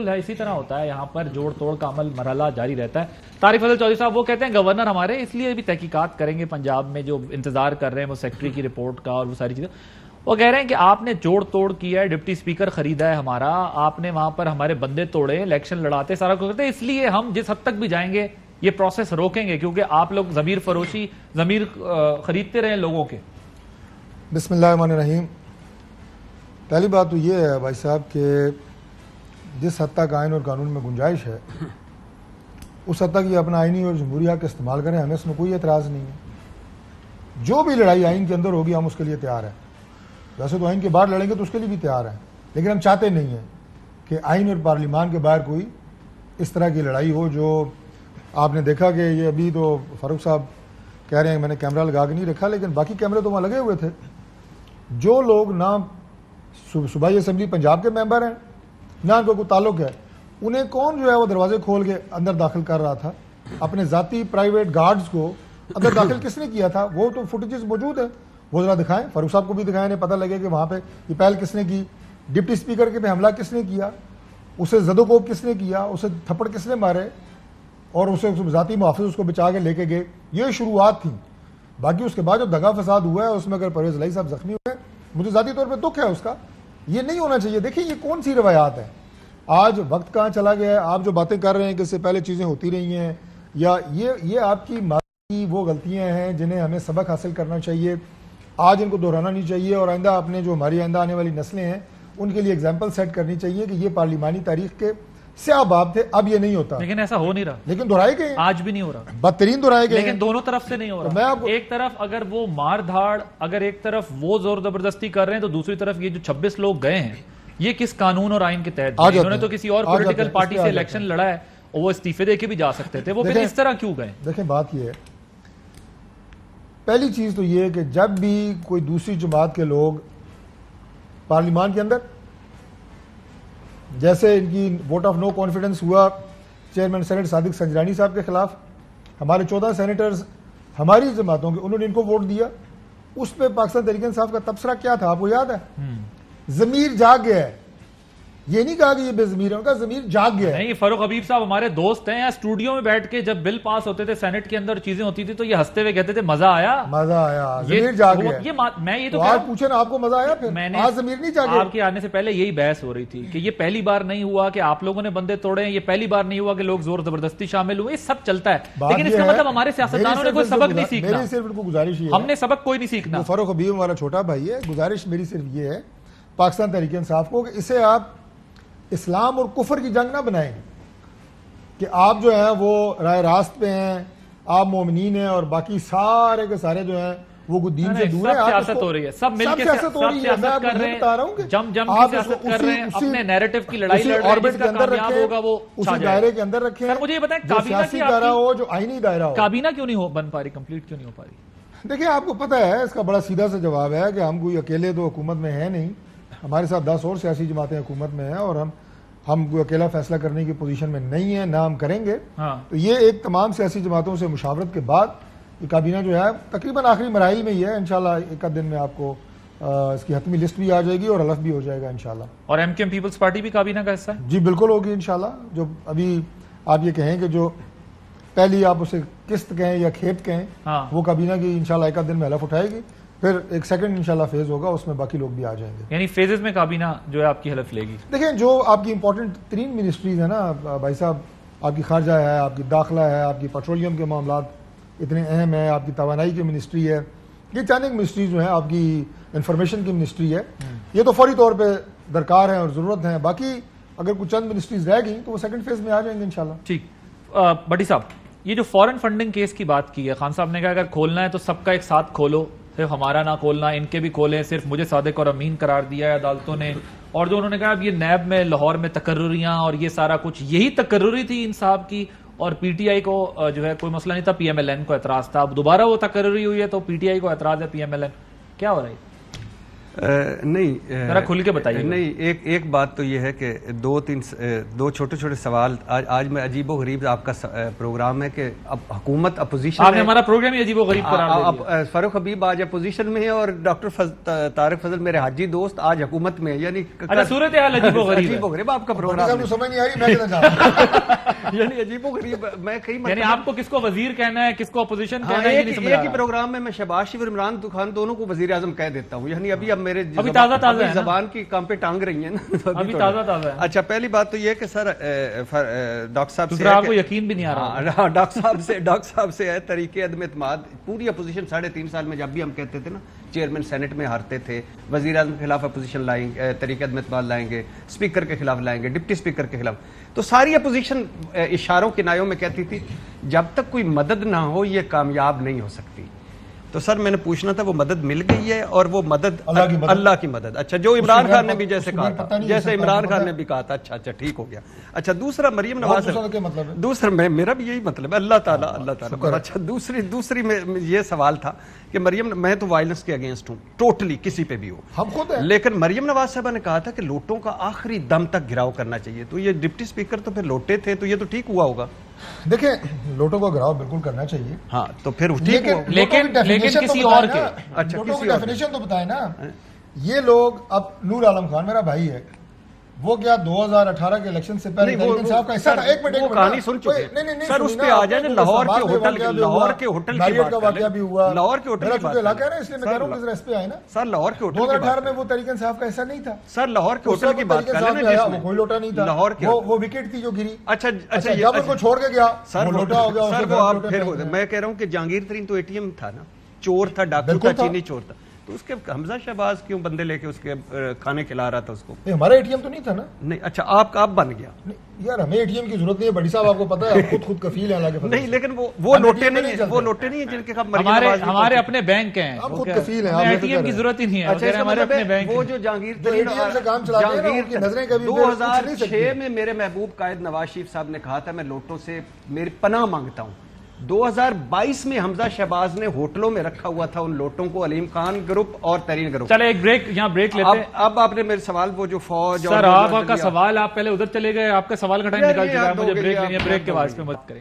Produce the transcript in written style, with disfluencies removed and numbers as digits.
ہے اسی طرح ہوتا ہے یہاں پر جوڑ توڑ کا عمل مرحلہ جاری رہتا ہے. طارق فضل چودھری صاحب وہ کہتے ہیں گورنر ہمارے اس لیے بھی تحقیقات کریں گے پنجاب میں جو انتظار کر رہے ہیں وہ سیکٹری کی رپورٹ کا اور وہ ساری چیزیں. وہ کہہ رہے ہیں کہ آپ نے جوڑ توڑ کیا ہے, ڈپٹی اسپیکر خریدا ہے ہمارا, آپ نے وہاں پر ہمارے بندے توڑے, الیکشن لڑاتے, سارا کچھ کرتے, اس لیے ہم جس حد تک بھی جائیں گے یہ پروسیس روکیں گے کیونکہ آپ لوگ ضمیر فروشی ضمیر خریدتے رہے لوگوں کے. بسم اللہ الرحمن الرحیم. پہلی بات تو یہ ہے بھائی صاحب کہ جس حد تک آئین اور قانون میں گنجائش ہے اس حد تک یہ اپنا آئینی اور جمہوری حق استعمال کریں, ہمیں اس میں کوئی اعتراض نہیں ہے. جو بھی لڑائی آئین کے اندر ہوگی ہم اس کے لیے تیار ہیں. ویسے تو آئین کے باہر لڑیں گے تو اس کے لیے بھی تیار ہیں, لیکن ہم چاہتے نہیں ہیں کہ آئین اور پارلیمان کے باہر کوئی اس طرح کی لڑائی ہو. جو آپ نے دیکھا کہ یہ ابھی تو فاروق صاحب کہہ رہے ہیں میں نے کیمرہ لگا کے نہیں رکھا, لیکن باقی کیمرے تو وہاں لگے ہوئے تھے. جو لوگ نہ صوبائی اسمبلی پنجاب کے ممبر ہیں نہ ان کو کوئی تعلق ہے, انہیں کون جو ہے وہ دروازے کھول کے اندر داخل کر رہا تھا؟ اپنے ذاتی پرائیویٹ گارڈز کو اندر داخل کس نے کیا تھا؟ وہ تو فوٹیجز موجود ہیں, وہ ذرا دکھائیں, فاروق صاحب کو بھی دکھائیں, انہیں پتہ لگے کہ وہاں پہ یہ پہل کس نے کی, ڈپٹی اسپیکر کے پہ حملہ کس نے کیا, اسے زدوکوب کس نے کیا, اسے تھپڑ کس نے مارے اور اسے ذاتی محافظ اس کو بچا کے لے کے گئے. یہ شروعات تھیں. باقی اس کے بعد جو دگا فساد ہوا ہے اس میں اگر پرویز الہی صاحب زخمی ہوئے, مجھے ذاتی طور پہ دکھ ہے اس کا. یہ نہیں ہونا چاہیے. دیکھیں یہ کون سی روایات ہیں, آج وقت کہاں چلا گیا ہے. آپ جو باتیں کر رہے ہیں کہ اس سے پہلے چیزیں ہوتی رہی ہیں, یا یہ آپ کی ماضی وہ غلطیاں ہیں جنہیں ہمیں سبق حاصل کرنا چاہیے, آج ان کو دہرانا نہیں چاہیے, اور آئندہ اپنے جو ہماری آئندہ آنے والی نسلیں ہیں ان کے لیے ایگزامپل سیٹ کرنی چاہیے کہ یہ پارلیمانی تاریخ کے سیاہ باب تھے, اب یہ نہیں ہوتا. لیکن ایسا ہو نہیں رہا, لیکن دہرائے گئے, آج بھی نہیں ہو رہا, بدترین دہرائے گئے, لیکن دونوں طرف سے نہیں ہو رہا. ایک طرف اگر وہ مار دھاڑ, اگر ایک طرف وہ زور زبردستی کر رہے ہیں تو دوسری طرف یہ جو 26 لوگ گئے ہیں یہ کس قانون اور آئین کے تحت؟ انہوں نے تو کسی اور پولیٹیکل پارٹی سے الیکشن لڑا ہے اور وہ استعفے دے کے بھی جا سکتے تھے, وہ پھر اس طرح کیوں گئے؟ دیکھیں بات یہ ہے, پہلی چیز تو یہ ہے کہ جب بھی کوئی دوسری جماعت کے لوگ پارلیمان کے اندر, جیسے ان کی ووٹ آف نو کانفیڈنس ہوا چیئرمین سینٹ صادق سنجرانی صاحب کے خلاف, ہمارے 14 سینیٹرز ہماری جماعتوں کے انہوں نے ان کو ووٹ دیا, اس پہ پاکستان تحریک انصاف کا تبصرہ کیا تھا آپ کو یاد ہے؟ ضمیر جاگ گیا ہے. یہ نہیں کہا کہ یہ بے ضمیر ہے, ان کا ضمیر جاگ گیا ہے. نہیں, فاروق حبیب صاحب ہمارے دوست ہیں, اسٹوڈیو میں بیٹھ کے جب بل پاس ہوتے تھے سینٹ کے اندر چیزیں ہوتی تھی تو یہ ہنستے ہوئے کہتے تھے مزہ آیا, مزہ آیا, ضمیر جاگ گیا. میں یہ تو آج پوچھیں نا آپ کو مزہ آیا؟ پھر میں نے آج ضمیر نہیں جاگے. آپ کے آنے سے پہلے یہی بحث ہو رہی تھی کہ یہ پہلی بار نہیں ہوا کہ آپ لوگوں نے بندے توڑے ہیں, یہ پہلی بار نہیں ہوا کہ لوگ زور زبردستی شامل ہوئے, یہ سب چلتا ہے, لیکن اس کا مطلب ہمارے سیاستدانوں نے کوئی سبق نہیں سیکھنا. میری صرف ان کو گزارش یہ ہے, ہم نے سبق کوئی نہیں سیکھنا. فاروق حبیب ہمارا چھوٹا بھائی ہے, گزارش میری صرف یہ ہے پاکستان تحریک انصاف کو کہ اسے آپ اسلام اور کفر کی جنگ نہ بنائیں کہ آپ جو ہیں وہ رائے راست پہ ہیں, آپ مومنین ہیں, اور باقی سارے کے سارے جو ہیں وہ دین سے دور ہیں. سب سیاست ہو رہی ہے, سب مل کے سیاست کر رہے ہیں, جم کی سیاست کر رہے ہیں, اپنے نیریٹو کی لڑائی لڑ رہے ہیں, جس کا کامیاب ہوگا وہ اسی دائرے کے اندر رکھیں. سر مجھے یہ بتائیں, جو سیاسی دائرہ ہو, جو آئینی دائرہ ہو, کابینہ کیوں نہیں بن پا رہی, کمپلیٹ کیوں نہیں ہو پا رہی؟ دیکھیں آپ کو پتہ ہے اس کا بڑا سیدھا سا جواب ہے کہ ہم کوئی اکیلے تو حکومت میں ہیں نہیں, ہمارے ساتھ 10 اور سیاسی جماعتیں حکومت میں ہیں, اور ہم کوئی اکیلا فیصلہ کرنے کی پوزیشن میں نہیں ہیں, نہ ہم کریں گے. تو یہ ایک تمام سیاسی جماعتوں سے مشاورت کے بعد یہ کابینہ جو ہے تقریباً آخری مراحل میں ہی ہے. انشاءاللہ ایک آدھ دن میں آپ کو اس کی حتمی لسٹ بھی آ جائے گی اور حلف بھی ہو جائے گا انشاءاللہ. اور ایم کیو ایم پیپلز پارٹی بھی کابینہ کا حصہ ہے؟ جی بالکل ہوگی انشاءاللہ. جو ابھی آپ یہ کہیں کہ جو پہلی آپ اسے قسط کہیں یا کھیپ کہیں, وہ کابینہ کی انشاءاللہ ایک آدھ دن میں حلف اٹھائے گی, پھر ایک سیکنڈ انشاءاللہ فیز ہوگا, اس میں باقی لوگ بھی آ جائیں گے. یعنی فیزز میں کابینہ جو ہے آپ کی حلف لے گی. دیکھیں جو آپ کی امپورٹنٹ ترین منسٹریز ہیں نا بھائی صاحب, آپ کی خارجہ ہے, آپ کی داخلہ ہے, آپ کی پیٹرولیم کے معاملات اتنے اہم ہیں, آپ کی توانائی کی منسٹری ہے, یہ چند ایک منسٹریز جو ہیں, آپ کی انفارمیشن کی منسٹری ہے, یہ تو فوری طور پہ درکار ہیں اور ضرورت ہیں. باقی اگر کچھ چند منسٹریز رہ گئی تو وہ سیکنڈ فیز میں آ جائیں گے انشاءاللہ. ٹھیک. بٹی صاحب, یہ جو فورن فنڈنگ کیس کی بات کی ہے, خان صاحب نے کہا اگر کھولنا ہے تو سب کا ایک ساتھ کھولو, صرف ہمارا نہ کھولنا, ان کے بھی کھولیں, صرف مجھے صادق اور امین قرار دیا ہے عدالتوں نے. اور جو انہوں نے کہا اب یہ نیب میں لاہور میں تقرریاں اور یہ سارا کچھ یہی تقرری تھی ان صاحب کی, اور پی ٹی آئی کو جو ہے کوئی مسئلہ نہیں تھا, پی ایم ایل این کو اعتراض تھا, اب دوبارہ وہ تقرری ہوئی ہے تو پی ٹی آئی کو اعتراض ہے, پی ایم ایل این, کیا ہو رہا ہے؟ نہیں ذرا کھل کے بتائیے. نہیں، ایک بات تو یہ ہے کہ دو چھوٹے چھوٹے سوال. آج میں عجیب و غریب آپ کا پروگرام ہے کہ اب حکومت اپوزیشن آپ نے ہمارا پروگرام ہی عجیب و غریب قرار دے دیا. فاروق حبیب آج اپوزیشن میں ہے اور ڈاکٹر طارق فضل میرے حاجی دوست آج حکومت میں ہے. یعنی صورتحال عجیب و غریب. عجیب و غریب آپ کا پروگرام سمجھ نہیں آ رہی، میں کہنا چاہتا ہوں یعنی عجیب و غریب. میں کئی یعنی آپ کو کس کو وزیر کہنا ہے، کس کو اپوزیشن کہنا ہے، یہ نہیں سمجھ ایک ہی پروگرام میں میں شہباز شریف اور عمران خان دونوں کو وزیر اعظم کہہ دیتا ہوں. یعنی ابھی اب میرے زبان کی کام پہ ٹانگ رہی ہیں نا، ابھی تازہ تازہ ہے. اچھا، پہلی بات تو یہ ہے کہ سر ڈاکٹر صاحب سے آپ کو یقین بھی نہیں آ رہا. ڈاکٹر صاحب سے ہے طریقے عدم اعتماد. پوری اپوزیشن 3.5 سال میں جب بھی ہم کہتے تھے نا چیئرمین سینٹ میں ہارتے تھے، وزیر اعظم کے خلاف اپوزیشن لائیں گے، طریقے عدم اعتماد لائیں گے، اسپیکر کے خلاف لائیں گے، ڈپٹی اسپیکر کے خلاف، تو ساری اپوزیشن اشاروں کنایوں میں کہتی تھی جب تک کوئی مدد نہ ہو یہ کامیاب نہیں ہو سکتی. تو سر میں نے پوچھنا تھا وہ مدد مل گئی ہے، اور وہ مدد اللہ کی مدد. اچھا، جو عمران خان نے بھی جیسے کہا تھا، جیسے عمران خان نے بھی کہا تھا. اچھا ٹھیک ہو گیا. اچھا، دوسرا مریم نواز، دوسرا میرا بھی یہی مطلب ہے، اللہ تعالیٰ. اچھا، دوسری یہ سوال تھا کہ مریم، میں تو وائلنس کے اگینسٹ ہوں ٹوٹلی، کسی پہ بھی ہو، لیکن مریم نواز صاحبہ نے کہا تھا کہ لوٹوں کا آخری دم تک گھراؤ کرنا چاہیے. تو یہ ڈپٹی اسپیکر تو پھر لوٹے تھے، تو یہ تو ٹھیک ہوا ہوگا. دیکھیں، لوٹوں کو گھراؤ بالکل کرنا چاہیے، ہاں تو پھر ٹھیک ہوا. لیکن کسی اور کے لوٹوں کی ڈیفینیشن تو بتائیں نا. یہ لوگ، اب نور عالم خان میرا بھائی ہے، وہ کیا 2018 کے الیکشن سے پہلے صاحب کا حصہ تھا. ایک منٹ کہانی سن چکے سر، اس پہ آ جائیں. لاہور کے ہوٹل کا واقعہ بھی ہوا، لاہور کے ہوٹل کا علاقہ ہے نا، اس لیے میں کہہ رہا ہوں اس پہ آئے نا. سر لاہور کے ہوٹل 2018 میں وہ طریقہ انصاف کا حصہ نہیں تھا. سر لاہور کے ہوٹل کی بات کر رہے ہیں، کوئی لوٹا نہیں تھا. لاہور کے وہ وکٹ تھی جو گری. اچھا، جب ان کو چھوڑ کے گیا وہ لوٹا ہو گیا. سر وہ آپ پھر میں کہہ رہا ہوں کہ جہانگیر ترین تو ATM تھا نا، چور تھا، ڈاکو تھا، چینی چور تھا. تو اس کے حمزہ شہباز کیوں بندے لے کے اس کے کھانے کھلا رہا تھا اس کو؟ ہمارا ATM تو نہیں تھا نا. نہیں، اچھا آپ بن گیا. یار ہمیں ATM کی ضرورت نہیں ہے، بڑی صاحب آپ کو پتا ہے، خود کفیل ہیں. نہیں، لیکن وہ لوٹے نہیں ہیں جن کے ہمارے اپنے بینک ہیں، ہم خود کفیل ہیں، ATM کی ضرورت ہی نہیں ہے. ہمارے اپنے بینک، وہ جو جہانگیر 2006 میں میرے محبوب قائد نواز شریف صاحب نے کہا تھا میں لوٹوں سے میری پناہ مانگتا ہوں. 2022 میں حمزہ شہباز نے ہوٹلوں میں رکھا ہوا تھا ان لوٹوں کو، علیم خان گروپ اور ترین گروپ. چلے ایک بریک، یہاں بریک لیتے ہیں. اب آپ نے میرے سوال، وہ جو فوج، سر آپ کا سوال، آپ پہلے ادھر چلے گئے، آپ کا سوال کا ٹائم نکل چکا ہے، مجھے بریک لینی ہے. بریک کے بعد اس پہ مت کریں.